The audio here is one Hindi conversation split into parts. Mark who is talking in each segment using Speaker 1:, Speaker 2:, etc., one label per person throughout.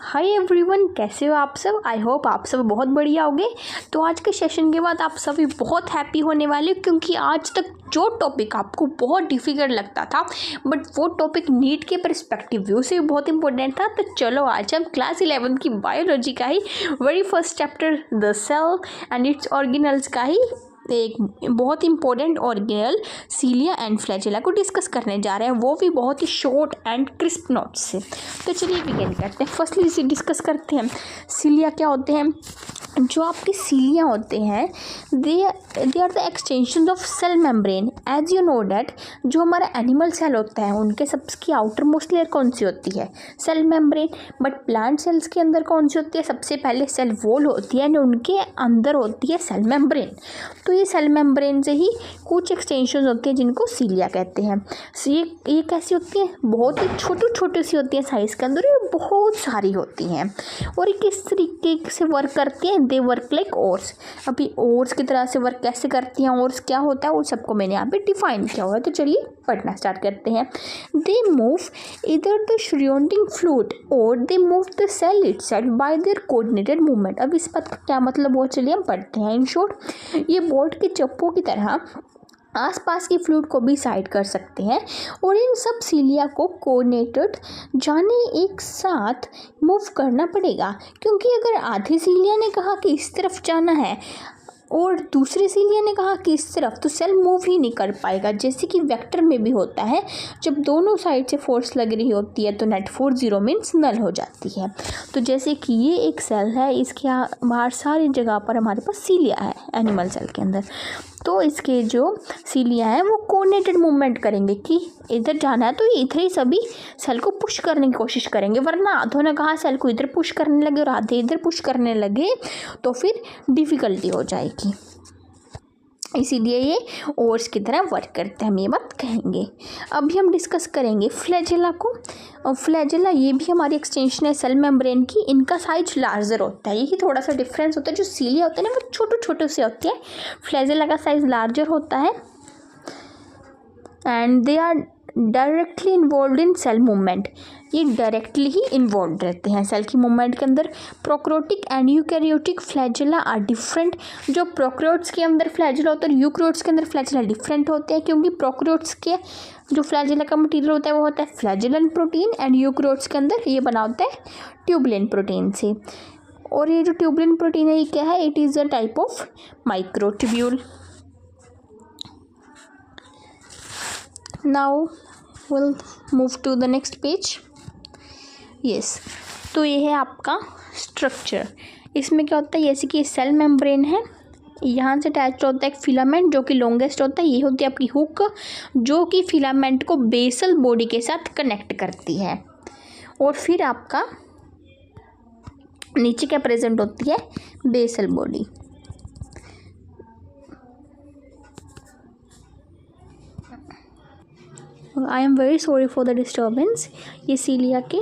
Speaker 1: हाय एवरीवन, कैसे हो आप सब। आई होप आप सब बहुत बढ़िया होंगे। तो आज के सेशन के बाद आप सभी बहुत हैप्पी होने वाले, क्योंकि आज तक जो टॉपिक आपको बहुत डिफिकल्ट लगता था बट वो टॉपिक नीट के पर्सपेक्टिव व्यू से बहुत इंपॉर्टेंट था। तो चलो आज हम क्लास 11 की बायोलॉजी का ही very first chapter the cell and its organelles का ही एक बहुत important organelle cilia and flagella को डिस्कस करने जा रहे हैं, वो भी बहुत ही शॉर्ट एंड क्रिस्प नोट्स से। तो चलिए बिगिन करते हैं। फर्स्टली इसे डिस्कस करते हैं सीलिया क्या होते हैं। जो आपके सीलिया होते हैं they are the extension of cell membrane. As you know that जो हमारा एनिमल सेल होता है उनके सबकी आउटर मोस्ट लेयर कौन सी होती है, cell membrane. But plant cells के अंदर कौन सी होती है, सबसे पहले सेल वॉल होती है एंड उनके अंदर होती है सेल मेम्ब्रेन। तो ये सेल मेम्ब्रेन से ही कुछ एक्सटेंशन होती हैं जिनको सीलिया कहते हैं। ये कैसी होती हैं, बहुत ही छोटी छोटी सी होती हैं साइज़ के अंदर, ये बहुत सारी होती हैं। और ये किस तरीके से वर्क करती हैं, दे वर्क लाइक ओर्स। अभी ओर्स की तरह से वर्क कैसे करती हैं, ओर्स क्या होता है, वो सबको मैंने यहाँ पे डिफाइन किया हुआ है। तो चलिए पढ़ना स्टार्ट करते हैं। They move either the surrounding fluid और they move the cell itself by their coordinated movement. अब इस बात का क्या मतलब वो चलिए हम पढ़ते हैं। इन शॉर्ट ये बोर्ड के चप्पों की तरह आसपास की फ्लूइड को भी साइड कर सकते हैं और इन सब सीलिया को कोऑर्डिनेटेड जाने एक साथ मूव करना पड़ेगा, क्योंकि अगर आधे सीलिया ने कहा कि इस तरफ जाना है और दूसरे सीलिया ने कहा कि इस तरफ, तो सेल मूव ही नहीं कर पाएगा। जैसे कि वेक्टर में भी होता है, जब दोनों साइड से फोर्स लग रही होती है तो नेट फोर्स जीरो मीन्स नल हो जाती है। तो जैसे कि ये एक सेल है, इसके बाहर सारी जगह पर हमारे पास सीलिया है एनिमल सेल के अंदर। तो इसके जो सीलिया है वो कोऑर्डिनेटेड मूवमेंट करेंगे कि इधर जाना है तो ये इधर ही सभी सेल को पुश करने की कोशिश करेंगे। वरना आधों ने कहा सेल को इधर पुश करने लगे और आधे इधर पुश करने लगे तो फिर डिफ़िकल्टी हो जाएगी। इसीलिए ये ओर्स की तरह वर्क करते हैं, हम ये बात कहेंगे। अभी हम डिस्कस करेंगे फ्लैजेला को। और फ्लैजेला ये भी हमारी एक्सटेंशन है सेल मेम्ब्रेन की। इनका साइज लार्जर होता है, यही थोड़ा सा डिफरेंस होता है। जो सीलिया होते हैं ना वो छोटे छोटे से होते हैं, फ्लैजेला का साइज लार्जर होता है and they are directly involve in cell movement. ये डायरेक्टली ही इन्वॉल्व रहते हैं सेल की मूवमेंट के अंदर। Prokaryotic and eukaryotic flagella are different. जो प्रोकैरियोट्स के अंदर फ्लैजेला होता है और यूकैरियोट्स के अंदर फ्लैजेला डिफरेंट होते हैं, क्योंकि प्रोकैरियोट्स के जो फ्लैजेला का मटीरियल होता है वो होता है फ्लैजेलन प्रोटीन एंड यूकैरियोट्स के अंदर ये बना होता है ट्यूबुलिन प्रोटीन से। और ये जो ट्यूबुलिन प्रोटीन है ये क्या है, it is a type of microtubule. Now we'll move to the next page. yes, तो ये है आपका स्ट्रक्चर। इसमें क्या होता है, जैसे कि सेल मेम्ब्रेन है, यहाँ से अटैच होता है एक फिलामेंट जो कि लॉन्गेस्ट होता है। ये होती है आपकी हुक जो कि फिलामेंट को बेसल बॉडी के साथ कनेक्ट करती है। और फिर आपका नीचे क्या प्रेजेंट होती है, basal body. I am very sorry for the disturbance. ये सीलिया के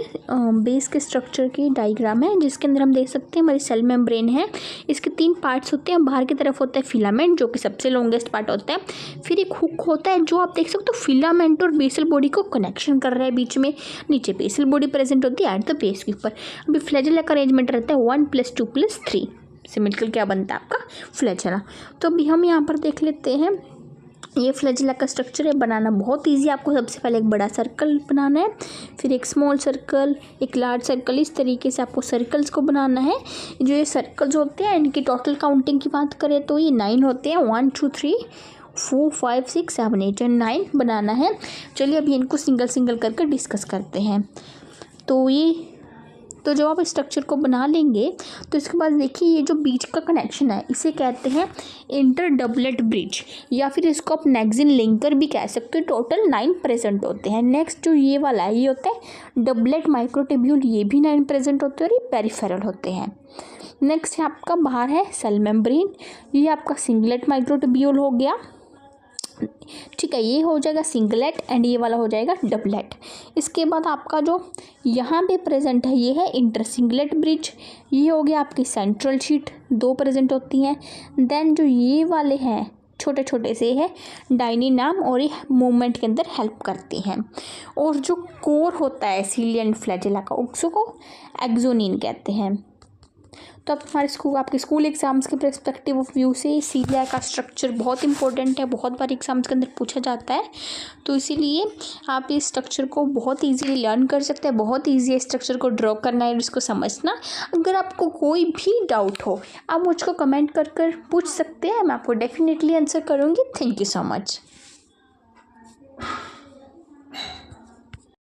Speaker 1: बेस के स्ट्रक्चर की डायग्राम है, जिसके अंदर हम देख सकते हैं हमारी सेल मेम्ब्रेन है। इसके 3 पार्ट्स होते हैं। बाहर की तरफ होता है फिलामेंट जो कि सबसे लॉन्गेस्ट पार्ट होता है। फिर एक हुक होता है जो आप देख सकते हो फिलामेंट और बेसल बॉडी को कनेक्शन कर रहा है बीच में। नीचे बेसल बॉडी प्रेजेंट होती है एट द बेस के ऊपर। अभी फ्लैजेला का अरेंजमेंट रहता है 1 + 2 + 3 से मिलकर क्या बनता है आपका फ्लैजेला। तो अभी हम यहाँ पर देख लेते हैं ये फ्लैजेला का स्ट्रक्चर है। बनाना बहुत इजी है। आपको सबसे पहले एक बड़ा सर्कल बनाना है, फिर एक स्मॉल सर्कल, एक लार्ज सर्कल। इस तरीके से आपको सर्कल्स को बनाना है। जो ये सर्कल्स होते हैं इनकी टोटल काउंटिंग की बात करें तो ये 9 होते हैं। 1 2 3 4 5 6 7 8 एंड 9 बनाना है। चलिए अभी इनको सिंगल सिंगल करके डिस्कस करते हैं। तो जब आप स्ट्रक्चर को बना लेंगे तो इसके बाद देखिए ये जो बीच का कनेक्शन है इसे कहते हैं इंटर डबलेट ब्रिज, या फिर इसको आप नेक्सिन लिंकर भी कह सकते हो। टोटल 9 प्रेजेंट होते हैं। नेक्स्ट जो ये वाला है ये होता है डबलेट माइक्रोट्यूब्यूल, ये भी 9 प्रेजेंट होते हैं और ये पेरिफेरल होते हैं। नेक्स्ट है आपका बाहर है सेल मेम्ब्रेन, ये आपका सिंगलेट माइक्रोट्यूब्यूल हो गया। ठीक है, ये हो जाएगा सिंगलेट एंड ये वाला हो जाएगा डबलेट। इसके बाद आपका जो यहाँ पे प्रेजेंट है ये है इंटरसिंगलेट ब्रिज। ये हो गया आपकी सेंट्रल शीट, 2 प्रेजेंट होती हैं। देन जो ये वाले हैं छोटे छोटे से है डायनेमाइन और ये मूवमेंट के अंदर हेल्प करते हैं। और जो कोर होता है सीलिया एंड फ्लैजेला का, उसको एक्सोनिन कहते हैं। तो अब हमारे आपके स्कूल एग्ज़ाम्स के पर्सपेक्टिव ऑफ व्यू से सीलिया का स्ट्रक्चर बहुत इंपॉर्टेंट है, बहुत बार एग्ज़ाम्स के अंदर पूछा जाता है। तो इसीलिए आप इस स्ट्रक्चर को बहुत ईजीली लर्न कर सकते हैं। बहुत ईजी है स्ट्रक्चर को ड्रॉ करना है, इसको समझना। अगर आपको कोई भी डाउट हो आप मुझको कमेंट कर पूछ सकते हैं, मैं आपको डेफिनेटली आंसर करूँगी। Thank you so much.